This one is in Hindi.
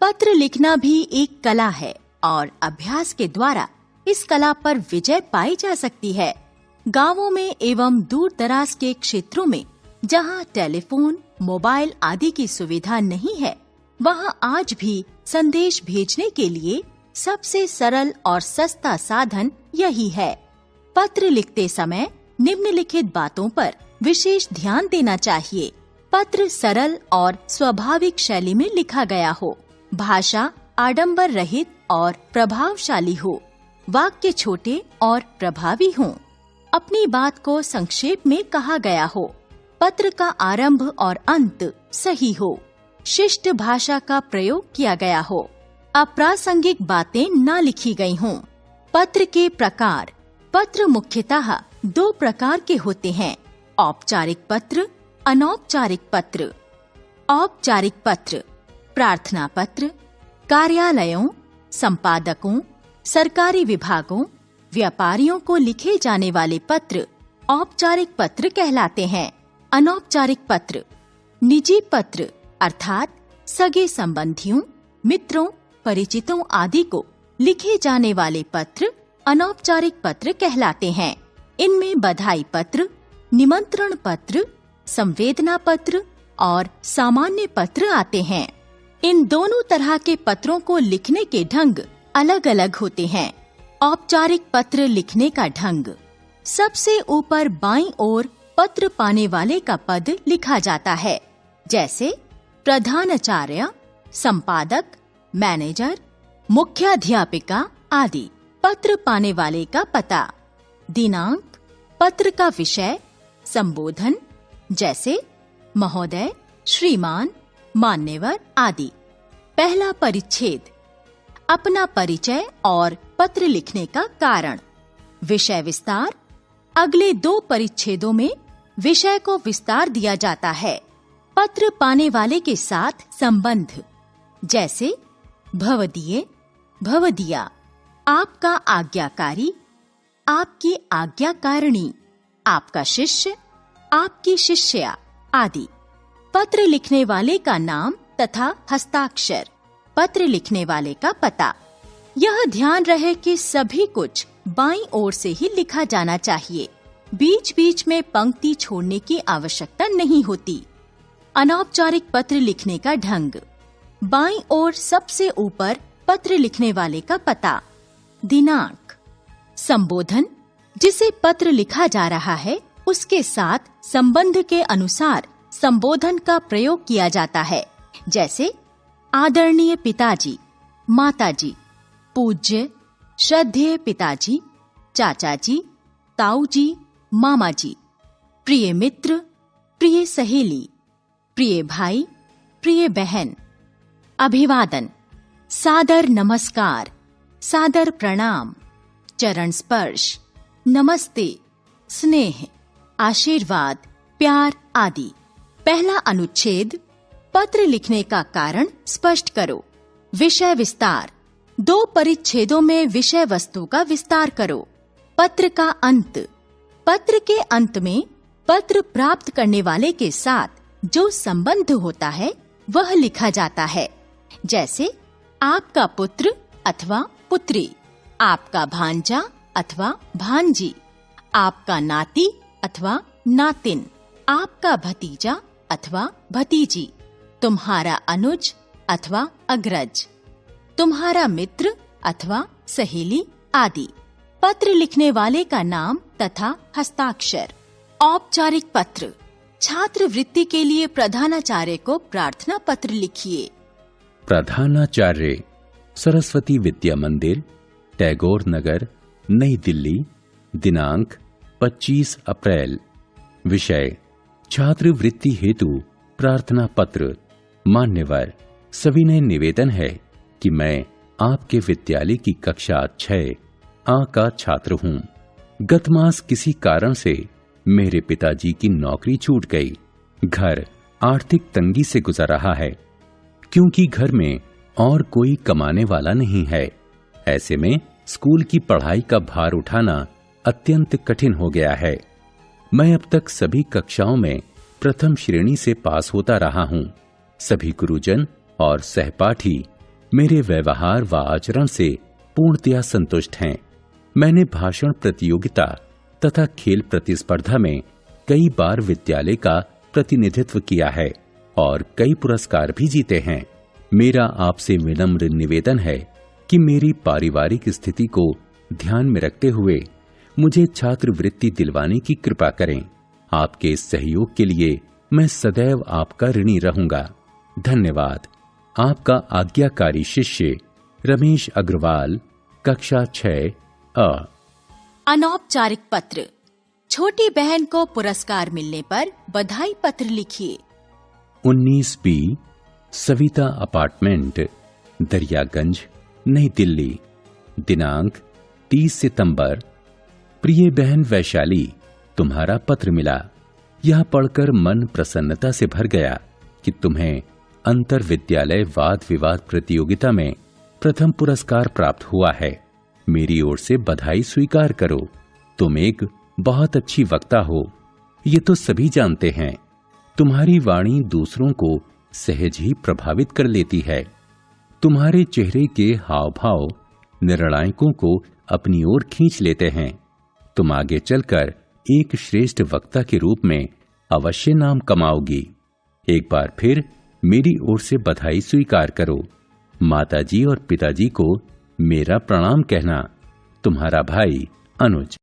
पत्र लिखना भी एक कला है और अभ्यास के द्वारा इस कला पर विजय पाई जा सकती है। गांवों में एवं दूर दराज के क्षेत्रों में जहां टेलीफोन, मोबाइल आदि की सुविधा नहीं है, वहां आज भी संदेश भेजने के लिए सबसे सरल और सस्ता साधन यही है। पत्र लिखते समय निम्नलिखित बातों पर विशेष ध्यान देना चाहिए। पत्र सरल और स्वाभाविक शैली में लिखा गया हो, भाषा आडंबर रहित और प्रभावशाली हो, वाक्य छोटे और प्रभावी हों, अपनी बात को संक्षेप में कहा गया हो, पत्र का आरंभ और अंत सही हो, शिष्ट भाषा का प्रयोग किया गया हो, अप्रासंगिक बातें न लिखी गई हों। पत्र के प्रकार। पत्र मुख्यतः 2 प्रकार के होते हैं, औपचारिक पत्र, अनौपचारिक पत्र। औपचारिक पत्र प्रार्थना पत्र, कार्यालयों, संपादकों, सरकारी विभागों, व्यापारियों को लिखे जाने वाले पत्र औपचारिक पत्र कहलाते हैं। अनौपचारिक पत्र निजी पत्र अर्थात सगे संबंधियों, मित्रों, परिचितों आदि को लिखे जाने वाले पत्र अनौपचारिक पत्र कहलाते हैं। इनमें बधाई पत्र, निमंत्रण पत्र, संवेदना पत्र और सामान्य पत्र आते हैं। इन दोनों तरह के पत्रों को लिखने के ढंग अलग अलग होते हैं। औपचारिक पत्र लिखने का ढंग। सबसे ऊपर बाईं ओर पत्र पाने वाले का पद लिखा जाता है, जैसे प्रधानाचार्य, संपादक, मैनेजर, मुख्याध्यापिका आदि। पत्र पाने वाले का पता, दिनांक, पत्र का विषय, संबोधन, जैसे महोदय, श्रीमान, मान्यवर आदि। पहला परिच्छेद, अपना परिचय और पत्र लिखने का कारण। विषय विस्तार, अगले 2 परिच्छेदों में विषय को विस्तार दिया जाता है। पत्र पाने वाले के साथ संबंध, जैसे भवदीय, भवदीया, आपका आज्ञाकारी, आपकी आज्ञाकारिणी, आपका शिष्य, आपकी शिष्या आदि। पत्र लिखने वाले का नाम तथा हस्ताक्षर, पत्र लिखने वाले का पता। यह ध्यान रहे कि सभी कुछ बाईं ओर से ही लिखा जाना चाहिए, बीच बीच में पंक्ति छोड़ने की आवश्यकता नहीं होती। अनौपचारिक पत्र लिखने का ढंग। बाईं ओर सबसे ऊपर पत्र लिखने वाले का पता, दिनांक, संबोधन, जिसे पत्र लिखा जा रहा है उसके साथ संबंध के अनुसार संबोधन का प्रयोग किया जाता है, जैसे आदरणीय पिताजी, माताजी, पूज्य, श्रद्धेय पिताजी, चाचाजी, ताऊजी, मामाजी, प्रिय मित्र, प्रिय सहेली, प्रिय भाई, प्रिय बहन। अभिवादन, सादर नमस्कार, सादर प्रणाम, चरण स्पर्श, नमस्ते, स्नेह, आशीर्वाद, प्यार आदि। पहला अनुच्छेद, पत्र लिखने का कारण स्पष्ट करो। विषय विस्तार, 2 परिच्छेदों में विषय वस्तु का विस्तार करो। पत्र का अंत, पत्र के अंत में पत्र प्राप्त करने वाले के साथ जो संबंध होता है वह लिखा जाता है, जैसे आपका पुत्र अथवा पुत्री, आपका भांजा अथवा भांजी, आपका नाती अथवा नातिन, आपका भतीजा अथवा भतीजी, तुम्हारा अनुज अथवा अग्रज, तुम्हारा मित्र अथवा सहेली आदि। पत्र लिखने वाले का नाम तथा हस्ताक्षर। औपचारिक पत्र, छात्रवृत्ति के लिए प्रधानाचार्य को प्रार्थना पत्र लिखिए। प्रधानाचार्य, सरस्वती विद्या मंदिर, टैगोर नगर, नई दिल्ली, दिनांक 25 अप्रैल। विषय छात्रवृत्ति हेतु प्रार्थना पत्र। मान्यवर, सविनय निवेदन है कि मैं आपके विद्यालय की कक्षा 6 A का छात्र हूँ। गत मास किसी कारण से मेरे पिताजी की नौकरी छूट गई। घर आर्थिक तंगी से गुजर रहा है, क्योंकि घर में और कोई कमाने वाला नहीं है। ऐसे में स्कूल की पढ़ाई का भार उठाना अत्यंत कठिन हो गया है। मैं अब तक सभी कक्षाओं में प्रथम श्रेणी से पास होता रहा हूँ। सभी गुरुजन और सहपाठी मेरे व्यवहार व आचरण से पूर्णतया संतुष्ट हैं। मैंने भाषण प्रतियोगिता तथा खेल प्रतिस्पर्धा में कई बार विद्यालय का प्रतिनिधित्व किया है और कई पुरस्कार भी जीते हैं। मेरा आपसे विनम्र निवेदन है कि मेरी पारिवारिक स्थिति को ध्यान में रखते हुए मुझे छात्रवृत्ति दिलवाने की कृपा करें। आपके इस सहयोग के लिए मैं सदैव आपका ऋणी रहूंगा। धन्यवाद। आपका आज्ञाकारी शिष्य रमेश अग्रवाल, कक्षा 6 अ। अनौपचारिक पत्र। छोटी बहन को पुरस्कार मिलने पर बधाई पत्र लिखिए। 19 बी, सविता अपार्टमेंट, दरियागंज, नई दिल्ली। दिनांक 30 सितंबर। प्रिय बहन वैशाली, तुम्हारा पत्र मिला। यह पढ़कर मन प्रसन्नता से भर गया कि तुम्हें अंतर विद्यालय वाद विवाद प्रतियोगिता में प्रथम पुरस्कार प्राप्त हुआ है। मेरी ओर से बधाई स्वीकार करो। तुम एक बहुत अच्छी वक्ता हो, ये तो सभी जानते हैं। तुम्हारी वाणी दूसरों को सहज ही प्रभावित कर लेती है। तुम्हारे चेहरे के हाव भाव निर्णायकों को अपनी ओर खींच लेते हैं। तुम आगे चलकर एक श्रेष्ठ वक्ता के रूप में अवश्य नाम कमाओगी। एक बार फिर मेरी ओर से बधाई स्वीकार करो। माताजी और पिताजी को मेरा प्रणाम कहना। तुम्हारा भाई अनुज।